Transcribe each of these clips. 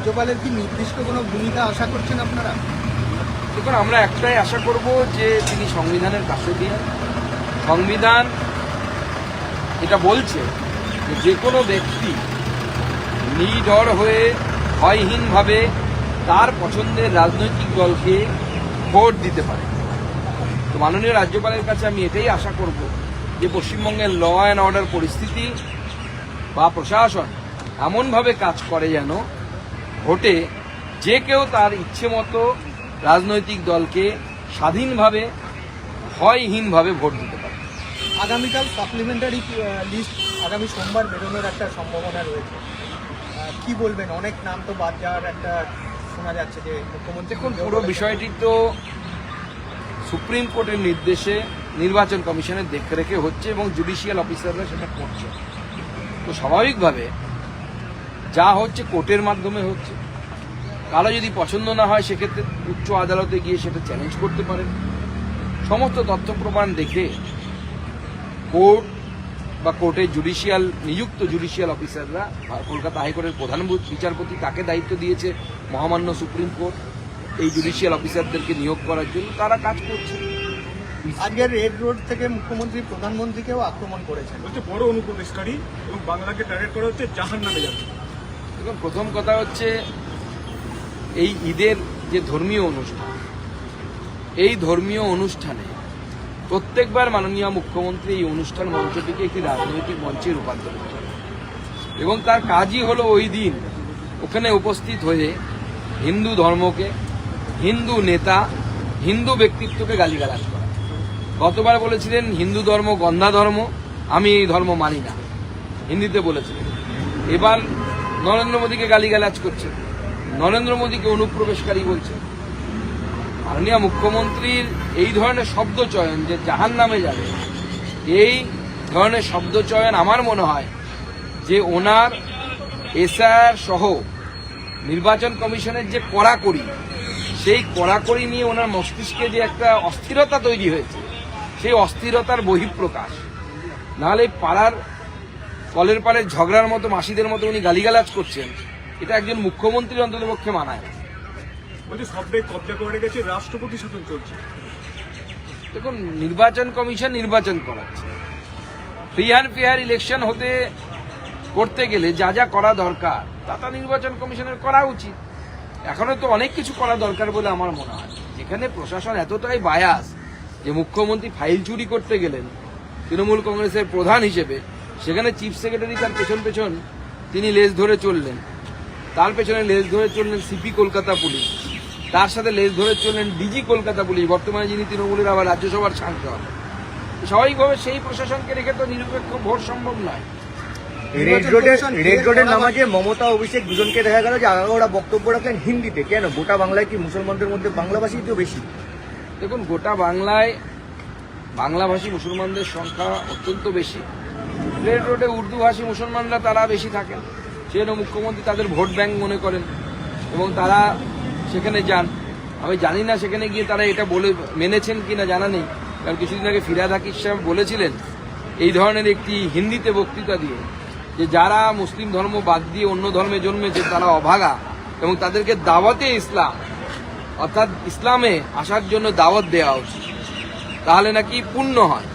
রাজ্যপালের কি নির্দিষ্ট কোনো ভূমিকা আশা করছেন আপনারা? দেখুন, আমরা একটাই আশা করব যে তিনি সংবিধানের কাস্টোডিয়ান। সংবিধান এটা বলছে যে কোনো ব্যক্তি নিডর হয়ে ভয়হীনভাবে তার পছন্দের রাজনৈতিক দলকে ভোট দিতে পারে। তো মাননীয় রাজ্যপালের কাছে আমি এটাই আশা করব যে পশ্চিমবঙ্গের ল অ্যান্ড অর্ডার পরিস্থিতি বা প্রশাসন এমনভাবে কাজ করে যেন ভোটে যে কেউ তার ইচ্ছে মতো রাজনৈতিক দলকে স্বাধীনভাবে ভয়হীনভাবে ভোট দিতে পারে। আগামীকাল সাপ্লিমেন্টারি লিস্ট আগামী সোমবার বেরোনোর একটা সম্ভাবনা রয়েছে, কি বলবেন? অনেক নাম তো বাদ যাওয়ার একটা শোনা যাচ্ছে যে মুখ্যমন্ত্রী। দেখুন, পুরো বিষয়টি তো সুপ্রিম কোর্টের নির্দেশে নির্বাচন কমিশনের দেখরেখে হচ্ছে এবং জুডিশিয়াল অফিসাররা সেটা করছে। তো স্বাভাবিকভাবে যা হচ্ছে কোর্টের মাধ্যমে হচ্ছে। কারো যদি পছন্দ না হয় সেক্ষেত্রে উচ্চ আদালতে গিয়ে সেটা চ্যালেঞ্জ করতে পারেন। সমস্ত তথ্য প্রমাণ দেখে কোর্ট বা কোর্টের নিযুক্ত জুডিশিয়াল অফিসাররা, কলকাতা হাইকোর্টের প্রধান বিচারপতি তাকে দায়িত্ব দিয়েছে মহামান্য সুপ্রিম কোর্ট এই জুডিশিয়াল অফিসারদেরকে নিয়োগ করার জন্য, তারা কাজ করছে। আজকে রেড রোড থেকে মুখ্যমন্ত্রী প্রধানমন্ত্রীকেও আক্রমণ করেছেন, বলছে বড় অনুপ্রবেশকারী এবং বাংলাকে টার্গেট করা হচ্ছে জাহান্নামে যাবে। দেখুন, প্রথম কথা হচ্ছে এই ঈদের যে ধর্মীয় অনুষ্ঠান, এই ধর্মীয় অনুষ্ঠানে প্রত্যেকবার মাননীয় মুখ্যমন্ত্রী এই অনুষ্ঠান মঞ্চটিকে একটি রাজনৈতিক মঞ্চে রূপান্তরিত করেন এবং তার কাজই হলো ওই দিন ওখানে উপস্থিত হয়ে হিন্দু ধর্মকে, হিন্দু নেতা, হিন্দু ব্যক্তিত্বকে গালিগালাজ করা। গতবার বলেছিলেন হিন্দু ধর্ম গন্ধা ধর্ম, আমি এই ধর্ম মানি না, হিন্দিতে বলেছিলেন। এবার নরেন্দ্র মোদীকে গালিগালাজ করছে, নরেন্দ্র মোদীকে অনুপ্রবেশকারী বলছে। মাননীয় মুখ্যমন্ত্রীর এই ধরনের শব্দ চয়ন যে জাহান নামে যাবে, এই ধরনের শব্দ চয়ন আমার মনে হয় যে ওনার এসআর সহ নির্বাচন কমিশনের যে কড়াকড়ি, সেই কড়াকড়ি নিয়ে ওনার মস্তিষ্কে যে একটা অস্থিরতা তৈরি হয়েছে, সেই অস্থিরতার বহিঃপ্রকাশ। নাহলে পাড়ার কলের পাড়ের ঝগড়ার মতো মাসিদের মতো উনি গালিগালাজ করছেন, এটা একজন মুখ্যমন্ত্রীর অন্ততপক্ষে মানায় না। বলছে সবটাই কবজা করে গেছে, রাষ্ট্রপতি শাসন চলছে। দেখুন, নির্বাচন কমিশন নির্বাচন করাচ্ছে। ফ্রি অ্যান্ড ফেয়ার ইলেকশন করতে গেলে যা যা করা দরকার তা নির্বাচন কমিশনের করা উচিত। এখনো তো অনেক কিছু করা দরকার বলে আমার মনে হয়। যেখানে প্রশাসন এতটাই বায়াস যে মুখ্যমন্ত্রী ফাইল চুরি করতে গেলেন তৃণমূল কংগ্রেসের প্রধান হিসেবে, সেখানে চিফ সেক্রেটারি তার পেছন পেছন তিনি লেজ ধরে চললেন, তার পেছনে লেজ ধরে চললেন সিপি কলকাতা পুলিশ, তার সাথে লেজ ধরে চললেন ডিজি কলকাতা পুলিশ, বর্তমানে যিনি তৃণমূলের আবার রাজ্যসভার সাংসদ। স্বাভাবিকভাবে সেই প্রশাসনকে রেখে তো নিরপেক্ষ ভোট সম্ভব নয়। রেড রোডের নামাজে মমতা অভিষেক দুজনকে দেখা গেল যে আগাগোড়া বক্তব্য রাখলেন হিন্দিতে। কেন? গোটা বাংলায় কি মুসলমানদের মধ্যে বাংলাভাষী তো বেশি? দেখুন, গোটা বাংলায় বাংলাভাষী মুসলমানদের সংখ্যা অত্যন্ত বেশি। রেড রোডে উর্দুভাষী মুসলমানরা তারা বেশি থাকেন, সেজন্য মুখ্যমন্ত্রী তাদের ভোট ব্যাংক মনে করেন এবং তারা সেখানে যান। আমি জানি না সেখানে গিয়ে তারা এটা বলে মেনেছেন কিনা জানা নেই, কারণ কিছুদিন আগে ফিরহাদ হাকিম সাহেব বলেছিলেন এই ধরনের একটি হিন্দিতে বক্তৃতা দিয়ে যে যারা মুসলিম ধর্ম বাদ দিয়ে অন্য ধর্মে জন্মেছে তারা অভাগা এবং তাদেরকে দাওয়াতে ইসলাম অর্থাৎ ইসলামে আসার জন্য দাওয়াত দেওয়া উচিত, তাহলে নাকি পুণ্য হয়।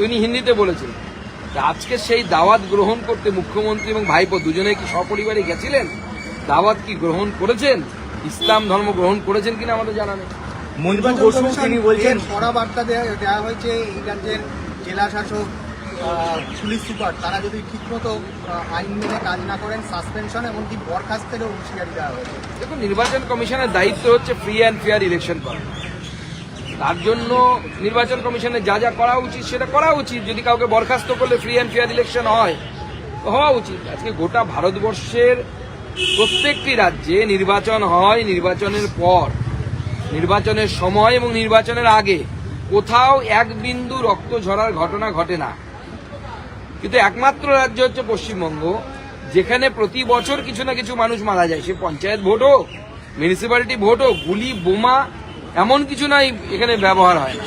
উনি হিন্দিতে বলেছিলেন। আজকে সেই দাওয়াত গ্রহণ করতে মুখ্যমন্ত্রী এবং ভাইপো দুজনে কি সপরিবারে গেছিলেন? দাওয়াত কি গ্রহণ করেছেন? ইসলাম ধর্ম গ্রহণ করেছেন কিনা আমাদের জানা নেই। তিনি বলছেন কড়া বার্তা দেওয়া হয়েছে এই রাজ্যের জেলা শাসক, পুলিশ সুপার, তারা যদি ঠিকমতো আইন মেনে কাজ না করেন সাসপেনশন এমনকি বরখাস্তেরও হুঁশিয়ারি দেওয়া হয়েছে। দেখুন, নির্বাচন কমিশনের দায়িত্ব হচ্ছে ফ্রি অ্যান্ড ফেয়ার ইলেকশন করা। তার জন্য নির্বাচন কমিশনের যা যা করা উচিত সেটা করা উচিত। যদি কাউকে বরখাস্ত করলে ফ্রি অ্যান্ড ফেয়ার ইলেকশন হয় তো হওয়া উচিত। আজকে গোটা ভারতবর্ষের প্রত্যেকটি রাজ্যে নির্বাচন হয়, নির্বাচনের পর, নির্বাচনের সময় এবং নির্বাচনের আগে কোথাও এক বিন্দু রক্ত ঝরার ঘটনা ঘটে না। কিন্তু একমাত্র রাজ্য হচ্ছে পশ্চিমবঙ্গ যেখানে প্রতি বছর কিছু না কিছু মানুষ মারা যায়। সে পঞ্চায়েত ভোট হোক, মিউনিসিপ্যালিটি ভোট হোক, গুলি বোমা এমন কিছু নাই এখানে ব্যবহার হয় না।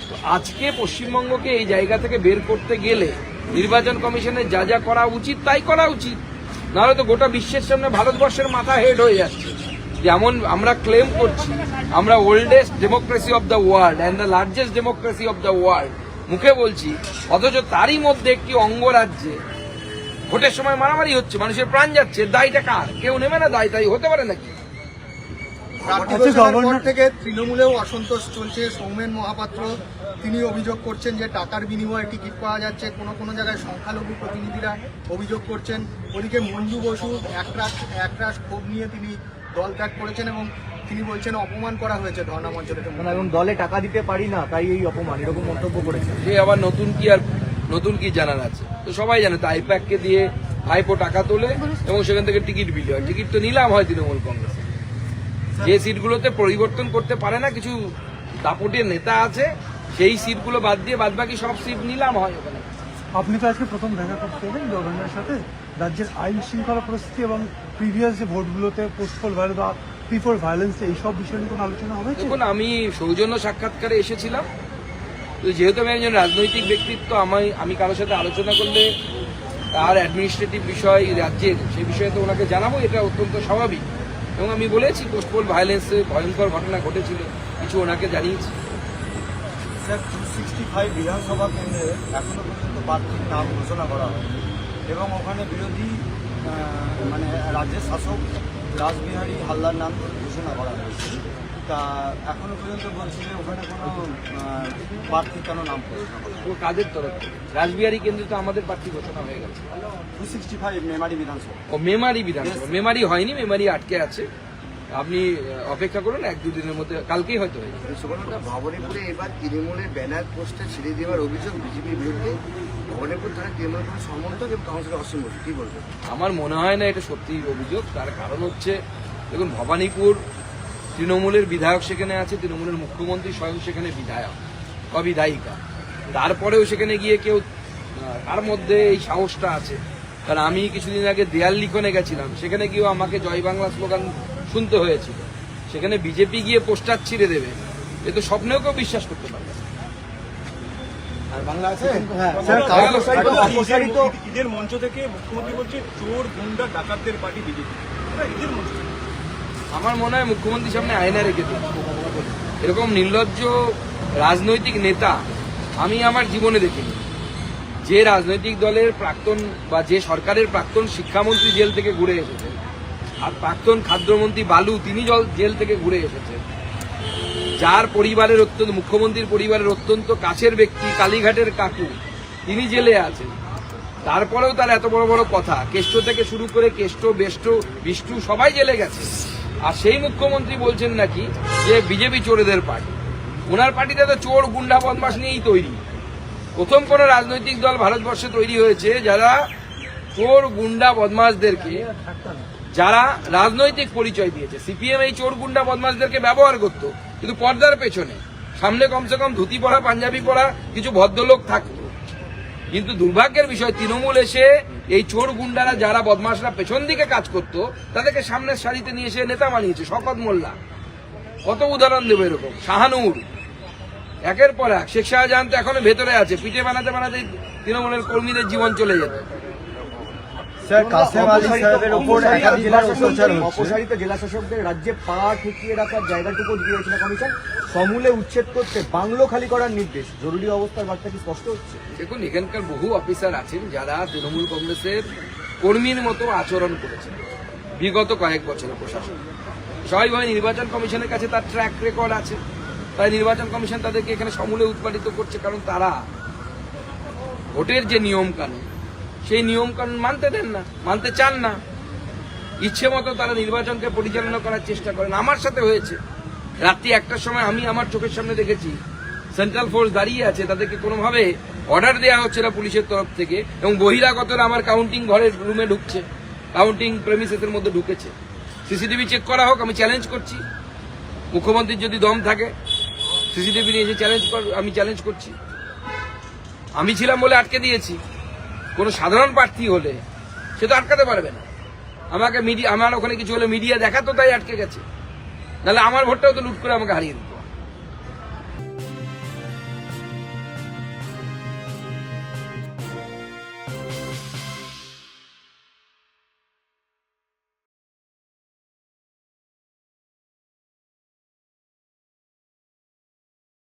তো আজকে পশ্চিমবঙ্গকে এই জায়গা থেকে বের করতে গেলে নির্বাচন কমিশনের যা যা করা উচিত তাই করা উচিত। নাহলে তো গোটা বিশ্বের সামনে ভারতবর্ষের মাথা হেড হয়ে যাচ্ছে। যেমন আমরা ক্লেম করছি আমরা oldest democracy of the world and the largest democracy of the world মুখে বলছি, অথচ তারই মধ্যে একটি অঙ্গরাজ্যে ভোটের সময় মারামারি হচ্ছে, মানুষের প্রাণ যাচ্ছে, দায়টা কার? কেউ নেবে না দায়? তাই হতে পারে নাকি? প্রার্থী ঘোষণার পর থেকে তৃণমূলেও অসন্তোষ চলছে। সৌমেন মহাপাত্র তিনি অভিযোগ করছেন যে টাকার বিনিময়ে টিকিট পাওয়া যাচ্ছে, কোনো জায়গায় সংখ্যালঘু প্রতিনিধিরা অভিযোগ করছেন। ওদিকে মঞ্জু বসু একরাশ ক্ষোভ নিয়ে তিনি দল ত্যাগ করেছেন এবং তিনি বলছেন অপমান করা হয়েছে ধর্ণা মঞ্চ থেকে। এবং দলে টাকা দিতে পারি না তাই এই অপমান, এরকম মন্তব্য করেছে। সে আবার নতুন কি জানার আছে? তো সবাই জানে তো আইপ্যাককে দিয়ে ভাইপো টাকা তোলে এবং সেখান থেকে টিকিট বিলি হয়। টিকিট তো নিলাম হয় তৃণমূল কংগ্রেসে। যে সিটগুলোতে পরিবর্তন করতে পারে না, কিছু দাপটের নেতা আছে, সেই সিটগুলো বাদ দিয়ে বাদবাকি সব সিট নিলাম হয় ওখানে। আপনি তো আজকে প্রথম দেখা করতে এলেন গভর্নরের সাথে। রাজ্যের আইন শৃঙ্খলা পরিস্থিতি এবং প্রিভিয়াস যে ভোটগুলোতে পোস্টপোল ভায়োলেন্স বা বিফোর ভায়োলেন্স এইসব বিষয় নিয়ে কোনো আলোচনা হয়েছে? দেখুন, আমি সৌজন্য সাক্ষাৎকারে এসেছিলাম, তো যেহেতু আমি একজন রাজনৈতিক ব্যক্তিত্ব, আমি কারোর সাথে আলোচনা করলে তার অ্যাডমিনিস্ট্রেটিভ বিষয় রাজ্যের, সেই বিষয়ে তো ওনাকে জানাবো, এটা অত্যন্ত স্বাভাবিক। এবং আমি বলেছি পোস্টপোল ভায়োলেন্সে ভয়ঙ্কর ঘটনা ঘটেছিল, কিছু ওনাকে জানিয়েছি। স্যার 265 বিধানসভা কেন্দ্রে এখনো পর্যন্ত প্রার্থীর নাম ঘোষণা করা হয়নি এবং ওখানে বিরোধী মানে রাজ্যের শাসক রাসবিহারী হালদার নাম ঘোষণা করা হয়েছে। তা এখনো পর্যন্ত বলছি যে ওখানে কোনো প্রার্থী কেন নাম ঘোষণা করা ও কাদের তরফ থেকে? রাসবিহারী কেন্দ্রে তো আমাদের প্রার্থী ঘোষণা হয়ে গেছে। 265 মেমারি বিধানসভা। ও মেমারি বিধানসভা, মেমারি হয়নি, মেমারি আটকে আছে। আপনি অপেক্ষা করুন, 1-2 দিনের মধ্যে, কালকেই হয়তো হয়ে যাবে। সুবর্ণদা, ভবানীপুরে এবার তৃণমূলের ব্যানার পোস্টার ছিঁড়ে দেওয়ার অভিযোগ বিজেপির বিরুদ্ধে। ভবানীপুর থানায় তৃণমূল কোনো সমর্থক এবং কাউন্সিলর অসীম বসু, কি বলবেন? আমার মনে হয় না এটা সত্যি অভিযোগ। তার কারণ হচ্ছে, দেখুন, ভবানীপুর তৃণমূলের বিধায়ক সেখানে আছে, তৃণমূলের মুখ্যমন্ত্রী স্বয়ং সেখানে বিধায়ক বা বিধায়িকা। তারপরেও সেখানে গিয়ে কেউ, তার মধ্যে এই সাহসটা আছে। কারণ আমি কিছুদিন আগে দেয়াল লিখনে গেছিলাম, সেখানে গিয়েও আমাকে জয় বাংলা স্লোগান শুনতে হয়েছিল। সেখানে বিজেপি গিয়ে পোস্টার ছিঁড়ে দেবে, এ তো স্বপ্নেও কেউ বিশ্বাস করতে পারবে না। আর বাংলা আছে? ঈদের মঞ্চ থেকে মুখ্যমন্ত্রী বলছে চোর গুন্ডা ডাকাতদের পার্টি বিজেপি। ঈদের মঞ্চ থেকে আমার মনে হয় মুখ্যমন্ত্রীর সামনে আয়না রেখে দিন। এরকম নির্লজ্জ রাজনৈতিক নেতা আমি আমার জীবনে দেখিনি। যে রাজনৈতিক দলের প্রাক্তন বা যে সরকারের প্রাক্তন শিক্ষামন্ত্রী জেল থেকে ঘুরে এসেছেন, আর প্রাক্তন খাদ্যমন্ত্রী বালু তিনি জেল থেকে ঘুরে এসেছেন, যার পরিবারের মুখ্যমন্ত্রীর পরিবারের অত্যন্ত কাছের ব্যক্তি কালীঘাটের কাকু তিনি জেলে আছেন, তারপরেও তার এত বড় বড় কথা, কেষ্ট থেকে শুরু করে কেষ্ট বেষ্ট বিষ্টু সবাই জেলে গেছে। আর সেই মুখ্যমন্ত্রী বলছেন নাকি যে বিজেপি চোরেদের পার্টি। ওনার পার্টিতে তো চোর গুন্ডা বদমাশ নিয়েই তৈরি। প্রথম কোন রাজনৈতিক দল ভারতবর্ষে তৈরি হয়েছে যারা চোর গুন্ডা বদমাশদেরকে, যারা রাজনৈতিক পরিচয় দিয়েছে। সিপিএম এই চোর গুন্ডা বদমাশদেরকে ব্যবহার করত, কিন্তু পর্দার পেছনে, সামনে কমসে কম ধুতি পরা পাঞ্জাবি পরা কিছু ভদ্রলোক থাকতো। কিন্তু দুর্ভাগ্যের বিষয়, তৃণমূল এসে এই চোর গুন্ডারা, যারা বদমাশরা পেছন দিকে কাজ করত, তাদেরকে সামনের সারিতে নিয়ে এসে নেতা বানিয়েছে। শওকত মোল্লা, কত উদাহরণ দেবো এরকম, শাহানুর, একের পর এক। শেখ শাহজাহান তো এখনো ভেতরে আছে, পিঠে বানাতে বানাতে তৃণমূলের কর্মীদের জীবন চলে যেত। স্যার কাসেম আলী সাহেবের উপর একাধিকবার অত্যাচার হচ্ছে। অপসারিত জেলা শাসকদের রাজ্যে পা ঠেকিয়ে রাখার জায়গাটুকু দিয়েছিল কমিশন, সমূলে উচ্ছেদ করতে বাংলো খালি করার নির্দেশ। জরুরি অবস্থার বার্তা কি স্পষ্ট হচ্ছে? দেখুন, এখানকার বহু অফিসার আছেন যারা তৃণমূল কংগ্রেসের কর্মীর মতো আচরণ করেছেন বিগত কয়েক বছরের প্রশাসন। স্বাভাবিকভাবে নির্বাচন কমিশনের কাছে তার ট্র্যাক রেকর্ড আছে, তাই নির্বাচন কমিশন তাদেরকে এখানে সমূলে উৎপাদিত করছে। কারণ তারা ভোটের যে নিয়ম কানুন, সেই নিয়ম কানুন মানতে দেন না, মানতে চান না। ইচ্ছে মতো তারা নির্বাচনকে পরিচালনা করার চেষ্টা করেন। আমার সাথে হয়েছে, রাত্রি 1টার সময় আমি আমার চোখের সামনে দেখেছি সেন্ট্রাল ফোর্স দাঁড়িয়ে আছে, তাদেরকে কোনোভাবে অর্ডার দেওয়া হচ্ছে না পুলিশের তরফ থেকে, এবং বহিরাগতরা আমার কাউন্টিং ঘরের রুমে ঢুকছে, কাউন্টিং প্রেমিসেসের মধ্যে ঢুকেছে। সিসিটিভি চেক করা হোক, আমি চ্যালেঞ্জ করছি। মুখ্যমন্ত্রীর যদি দম থাকে সিসিটিভি নিয়ে এসে আমি চ্যালেঞ্জ করছি। আমি ছিলাম বলে আটকে দিয়েছি, কোনো সাধারণ প্রার্থী হলে সে তো আটকাতে পারবে না। আমাকে মিডিয়া, আমার ওখানে কিছু হলে মিডিয়া দেখাতো, তাই আটকে গেছে, নাহলে আমার ভোটটাও তো লুট করে আমাকে হারিয়ে দিত।